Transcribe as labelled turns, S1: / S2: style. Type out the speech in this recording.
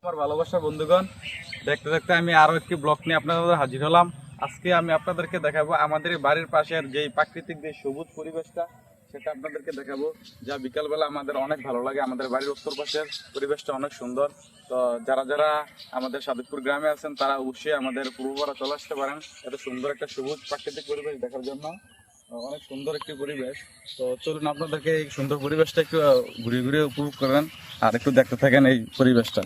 S1: আমার ভালোবাসার বন্ধুগণ, দেখতে দেখতে আমি আরো একটি ব্লগ নিয়ে আপনাদের হাজির হলাম। আজকে আমি আপনাদেরকে দেখাবো আমাদের বাড়ির পাশের যে প্রাকৃতিক যে সবুজ পরিবেশটা, সেটা আপনাদেরকে দেখাবো। যা বিকালবেলা আমাদের অনেক ভালো লাগে। আমাদের বাড়ির উত্তর পাশের পরিবেশটা অনেক সুন্দর। তো যারা যারা আমাদের সাদেকপুর গ্রামে আছেন তারা অবশ্যই আমাদের পূর্বপাড়া চলে আসতে পারেন এত সুন্দর একটা সবুজ প্রাকৃতিক পরিবেশ দেখার জন্য। অনেক সুন্দর একটি পরিবেশ। তো চলুন আপনাদেরকে এই সুন্দর পরিবেশটা একটু ঘুরে ঘুরে উপভোগ করেন আর একটু দেখতে থাকেন এই পরিবেশটা।